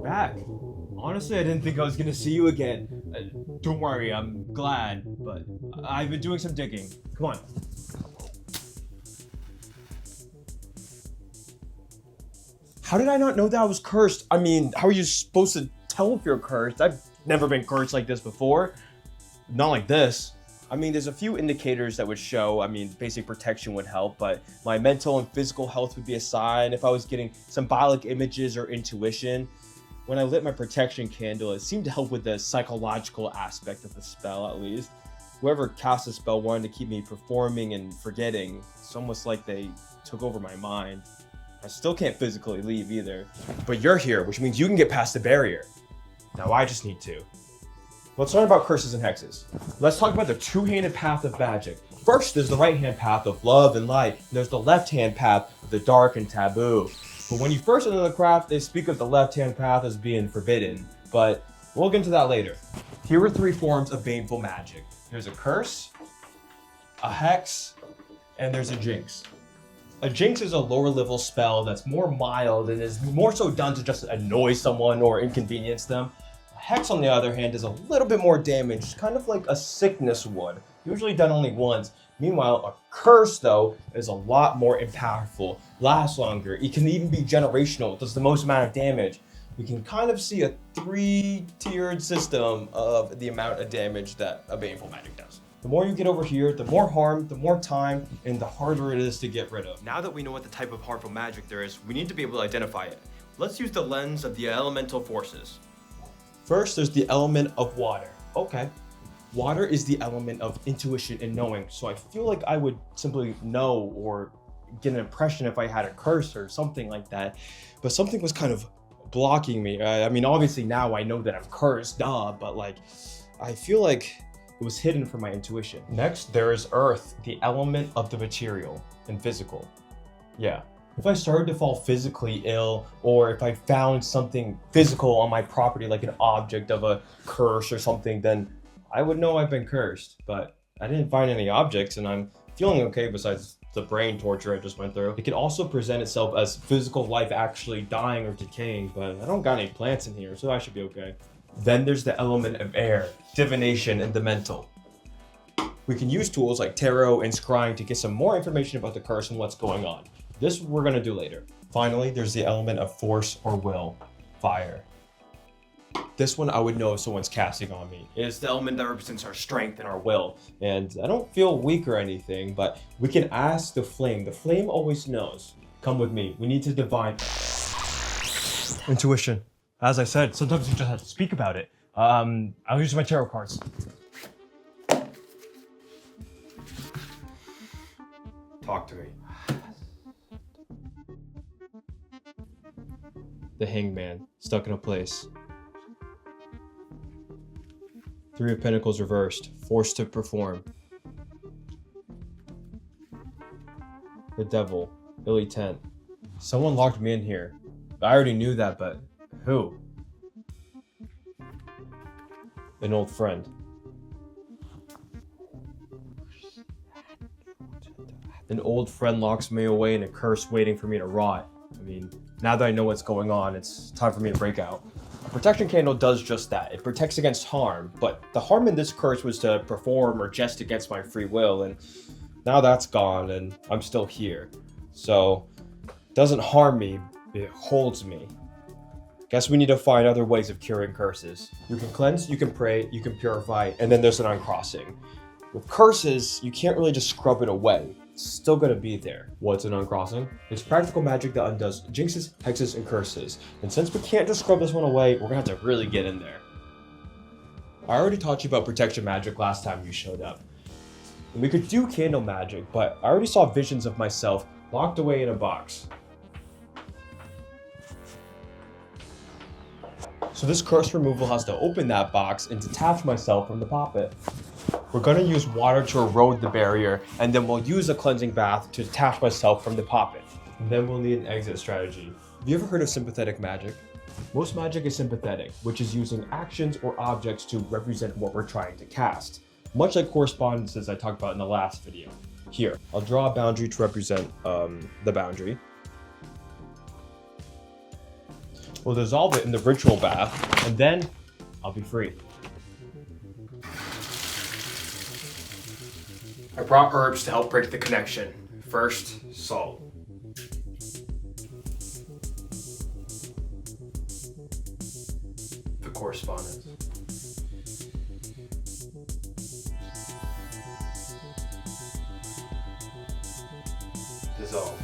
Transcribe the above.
back. Honestly, I didn't think I was gonna see you again. Don't worry, I'm glad, but I've been doing some digging. Come on. How did I not know that I was cursed? I mean, how are you supposed to tell if you're cursed? I've never been cursed like this before. Not like this. I mean, there's a few indicators that would show. I mean, basic protection would help, but my mental and physical health would be a sign. If I was getting symbolic images or intuition, when I lit my protection candle, it seemed to help with the psychological aspect of the spell, at least. Whoever cast the spell wanted to keep me performing and forgetting. It's almost like they took over my mind. I still can't physically leave either. But you're here, which means you can get past the barrier. Now I just need to. Let's learn about curses and hexes. Let's talk about the two-handed path of magic. First, there's the right-hand path of love and light, and there's the left-hand path of the dark and taboo. But when you first enter the craft, they speak of the left-hand path as being forbidden, but we'll get into that later. Here are three forms of baneful magic. There's a curse, a hex, and there's a jinx. A jinx is a lower level spell that's more mild and is more so done to just annoy someone or inconvenience them. Hex, on the other hand, is a little bit more damage, kind of like a sickness would, usually done only once. Meanwhile, a curse, though, is a lot more impactful, lasts longer, it can even be generational, does the most amount of damage. We can kind of see a three-tiered system of the amount of damage that a baneful magic does. The more you get over here, the more harm, the more time, and the harder it is to get rid of. Now that we know what the type of harmful magic there is, we need to be able to identify it. Let's use the lens of the elemental forces. First, there's the element of water. Okay. Water is the element of intuition and knowing, so I feel like I would simply know or get an impression if I had a curse or something like that, but something was kind of blocking me. I mean, obviously now I know that I'm cursed, but like, I feel like it was hidden from my intuition. Next, there is earth, the element of the material and physical. Yeah. If I started to fall physically ill, or if I found something physical on my property, like an object of a curse or something, then I would know I've been cursed. But I didn't find any objects, and I'm feeling okay besides the brain torture I just went through. It can also present itself as physical life actually dying or decaying, but I don't got any plants in here, so I should be okay. Then there's the element of air, divination, and the mental. We can use tools like tarot and scrying to get some more information about the curse and what's going on. This we're gonna do later. Finally, there's the element of force or will, fire. This one I would know if someone's casting on me. It's the element that represents our strength and our will. And I don't feel weak or anything, but we can ask the flame. The flame always knows. Come with me. We need to divine intuition. As I said, sometimes you just have to speak about it. I'll use my tarot cards. Talk to me. The hangman, stuck in a place. Three of Pentacles reversed, forced to perform. The devil, ill intent. Someone locked me in here. I already knew that, but who? An old friend. An old friend locks me away in a curse waiting for me to rot. I mean, now that I know what's going on, it's time for me to break out. A protection candle does just that. It protects against harm, but the harm in this curse was to perform or jest against my free will, and now that's gone and I'm still here. So, it doesn't harm me, it holds me. Guess we need to find other ways of curing curses. You can cleanse, you can pray, you can purify, and then there's an uncrossing. With curses, you can't really just scrub it away. It's still gonna be there. What's an uncrossing? It's practical magic that undoes jinxes, hexes, and curses. And since we can't just scrub this one away, we're gonna have to really get in there. I already taught you about protection magic last time you showed up. And we could do candle magic, but I already saw visions of myself locked away in a box. So this curse removal has to open that box and detach myself from the poppet. We're gonna use water to erode the barrier, and then we'll use a cleansing bath to detach myself from the poppet. And then we'll need an exit strategy. Have you ever heard of sympathetic magic? Most magic is sympathetic, which is using actions or objects to represent what we're trying to cast. Much like correspondences I talked about in the last video. Here, I'll draw a boundary to represent the boundary. We'll dissolve it in the ritual bath, and then I'll be free. I brought herbs to help break the connection. First, salt. The correspondence. Dissolve.